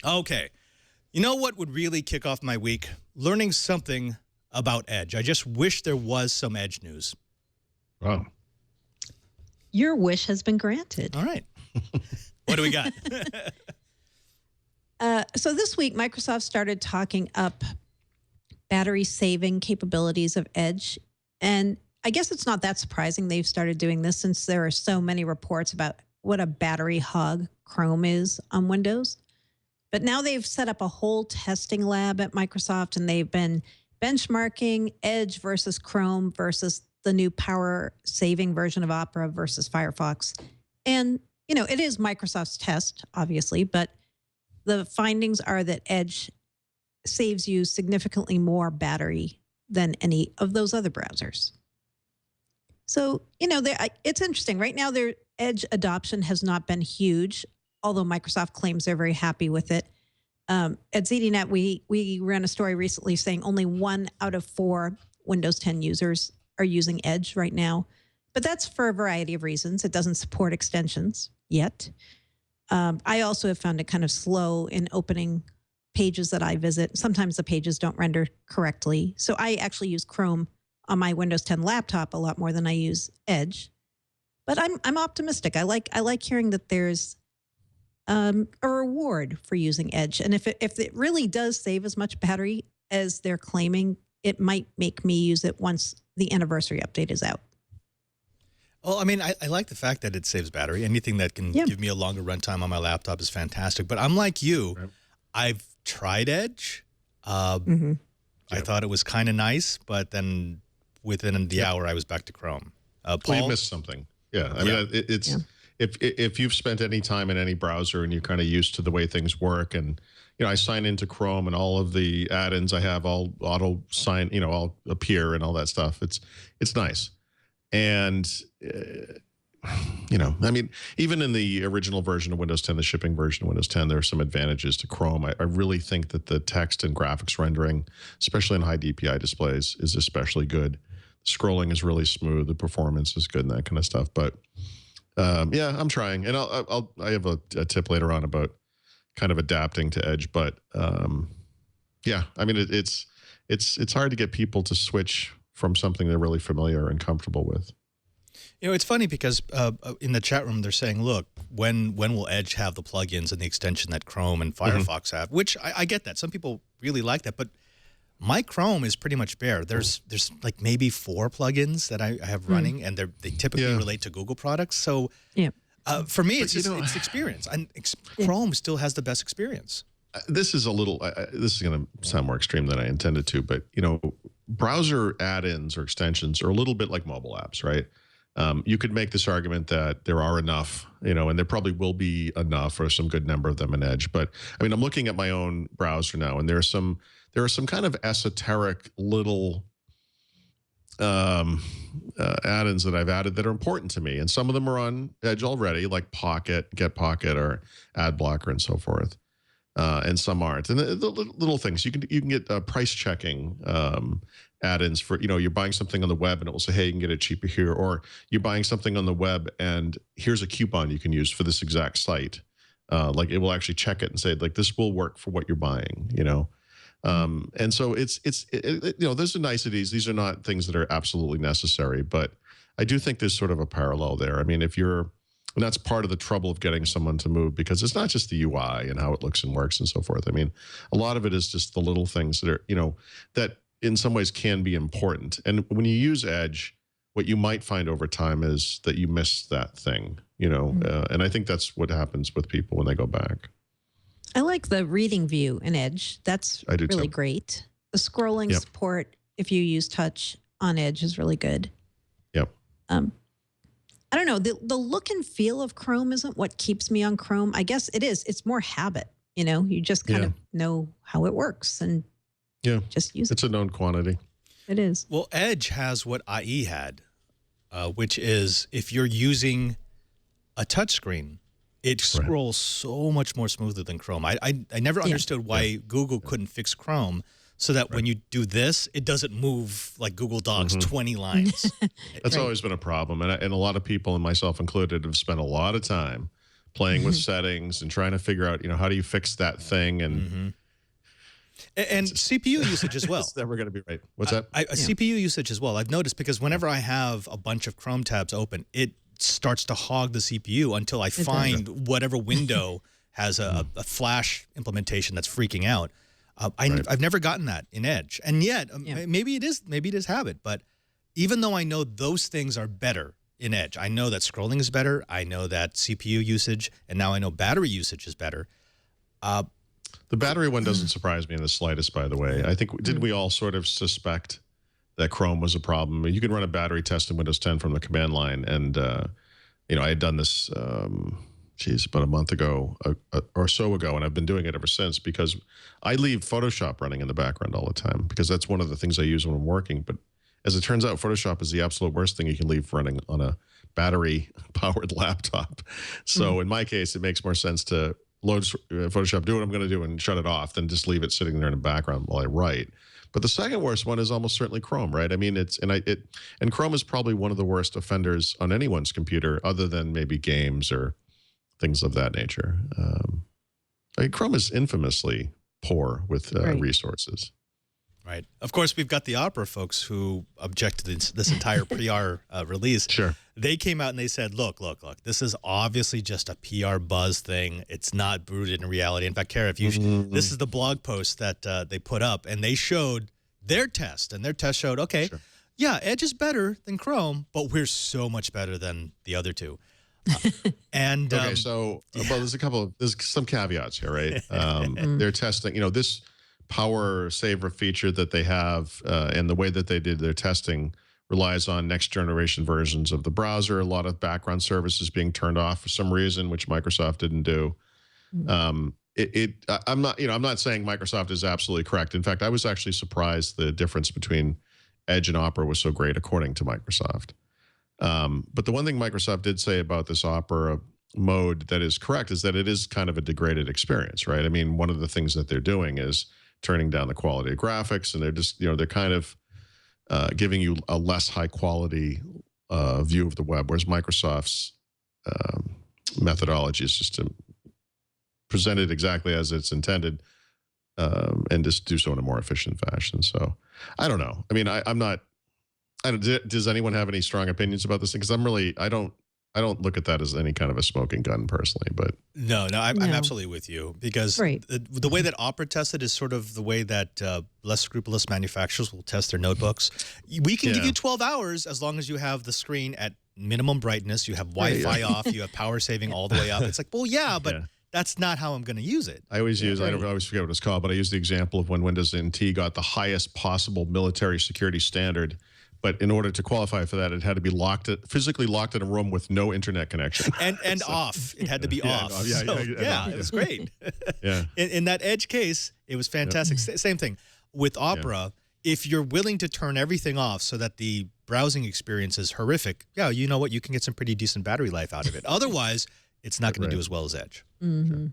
Okay. You know what would really kick off my week? Learning something about Edge. I just wish there was some Edge news. Wow. Your wish has been granted. All right. What do we got? So this week, Microsoft started talking up battery saving capabilities of Edge. And I guess it's not that surprising they've started doing this since there are so many reports about what a battery hog Chrome is on Windows. But now they've set up a whole testing lab at Microsoft, and they've been benchmarking Edge versus Chrome versus the new power-saving version of Opera versus Firefox. And, you know, it is Microsoft's test, obviously, but the findings are that Edge saves you significantly more battery than any of those other browsers. So, you know, it's interesting. Right now, their Edge adoption has not been huge, although Microsoft claims they're very happy with it. At ZDNet, we ran a story recently saying only 1 out of 4 Windows 10 users are using Edge right now. But that's for a variety of reasons. It doesn't support extensions yet. I also have found it kind of slow in opening pages that I visit. Sometimes the pages don't render correctly. So I actually use Chrome on my Windows 10 laptop a lot more than I use Edge. But I'm optimistic. I like hearing that there's a reward for using Edge. And if it really does save as much battery as they're claiming, it might make me use it once the anniversary update is out. Well, I mean, I like the fact that it saves battery. Anything that can give me a longer runtime on my laptop is fantastic. But I'm like you. Right. I've tried Edge. I thought it was kind of nice, but then within the hour, I was back to Chrome. Paul? Well, you missed something. Yeah, I mean, it's if you've spent any time in any browser and you're kind of used to the way things work, and you know, I sign into Chrome and all of the add-ins I have all auto sign, you know, all appear and all that stuff. It's nice. And, you know, I mean, even in the original version of Windows 10, the shipping version of Windows 10, there are some advantages to Chrome. I really think that the text and graphics rendering, especially in high DPI displays, is especially good. Scrolling is really smooth. The performance is good and that kind of stuff. But, yeah, I'm trying. And I have a tip later on about kind of adapting to Edge. But, yeah, I mean, it's hard to get people to switch from something they're really familiar and comfortable with. You know, it's funny because in the chat room, they're saying, look, when will Edge have the plugins and the extension that Chrome and Firefox have? Which I get that. Some people really like that. But my Chrome is pretty much bare. There's like maybe 4 plugins that I have running, and they typically relate to Google products. So for me, it's experience. And Chrome still has the best experience. This is a little, this is going to sound more extreme than I intended to, but, you know, browser add-ins or extensions are a little bit like mobile apps, right? You could make this argument that there are enough, you know, and there probably will be enough or some good number of them in Edge. But I mean, I'm looking at my own browser now, and there are some kind of esoteric little add-ins that I've added that are important to me, and some of them are on Edge already, like Pocket, Get Pocket, or Ad Blocker, and so forth. And some aren't. And the little things, you can get price checking add-ins for, you know, you're buying something on the web and it will say, hey, you can get it cheaper here. Or you're buying something on the web and here's a coupon you can use for this exact site. Like it will actually check it and say, like, this will work for what you're buying, you know. And so it's you know, there's the niceties. These are not things that are absolutely necessary, but I do think there's sort of a parallel there. I mean, and that's part of the trouble of getting someone to move, because it's not just the UI and how it looks and works and so forth. I mean, a lot of it is just the little things that are, you know, that in some ways can be important. And when you use Edge, what you might find over time is that you miss that thing, you know, and I think that's what happens with people when they go back. I like the reading view in Edge. That's really great. The scrolling support, if you use touch on Edge, is really good. Yep. I don't know. The look and feel of Chrome isn't what keeps me on Chrome. I guess it is. It's more habit. You know, you just kind of know how it works and just use it. It's a known quantity. It is. Well, Edge has what IE had, which is if you're using a touchscreen, it scrolls so much more smoothly than Chrome. I never understood why Google couldn't fix Chrome so that when you do this, it doesn't move like Google Docs 20 lines. That's always been a problem. And a lot of people, and myself included, have spent a lot of time playing with settings and trying to figure out, how do you fix that thing? And and CPU usage as well. It's never going to be right. What's that? CPU usage as well. I've noticed because whenever I have a bunch of Chrome tabs open, it starts to hog the CPU until I find whatever window has a Flash implementation that's freaking out. I've never gotten that in Edge, and yet maybe it is habit. But even though I know those things are better in Edge, I know that scrolling is better. I know that CPU usage, and now I know battery usage is better. The battery one doesn't surprise me in the slightest, by the way. I think, did we all sort of suspect that Chrome was a problem? You can run a battery test in Windows 10 from the command line. And, I had done this, about a month ago or so ago, and I've been doing it ever since because I leave Photoshop running in the background all the time because that's one of the things I use when I'm working. But as it turns out, Photoshop is the absolute worst thing you can leave running on a battery-powered laptop. So in my case, it makes more sense to load Photoshop, do what I'm going to do, and shut it off, then just leave it sitting there in the background while I write. But the second worst one is almost certainly Chrome, right? I mean, and Chrome is probably one of the worst offenders on anyone's computer, other than maybe games or things of that nature. Chrome is infamously poor with resources. Right. Of course, we've got the Opera folks who object to this entire PR release. Sure. They came out and they said, look, this is obviously just a PR buzz thing. It's not rooted in reality. In fact, Kara, if you this is the blog post that they put up, and they showed their test, and their test showed, yeah, Edge is better than Chrome, but we're so much better than the other two. And so there's some caveats here, right? They're testing, this power saver feature that they have, and the way that they did their testing relies on next generation versions of the browser. A lot of background services being turned off for some reason, which Microsoft didn't do. I'm not saying Microsoft is absolutely correct. In fact, I was actually surprised the difference between Edge and Opera was so great, according to Microsoft. But the one thing Microsoft did say about this Opera mode that is correct is that it is kind of a degraded experience, right? I mean, one of the things that they're doing is turning down the quality of graphics, and they're just, they're kind of giving you a less high quality view of the web, whereas Microsoft's methodology is just to present it exactly as it's intended, and just do so in a more efficient fashion. So I don't know. I mean, does anyone have any strong opinions about this thing? Because I don't look at that as any kind of a smoking gun personally, but no, I'm absolutely with you, because the way that Opera tested is sort of the way that less scrupulous manufacturers will test their notebooks. We can give you 12 hours as long as you have the screen at minimum brightness, you have Wi-Fi off, you have power saving all the way up. It's like, well, but that's not how I'm going to use it. I always I always forget what it's called, but I use the example of when Windows NT got the highest possible military security standard. But in order to qualify for that, it had to be physically locked in a room with no internet connection. And off. It had to be off. It was great. Yeah. In that Edge case, it was fantastic. Same thing. With Opera, if you're willing to turn everything off so that the browsing experience is horrific, you know what? You can get some pretty decent battery life out of it. Otherwise, it's not going to do as well as Edge. Mm-hmm. Sure.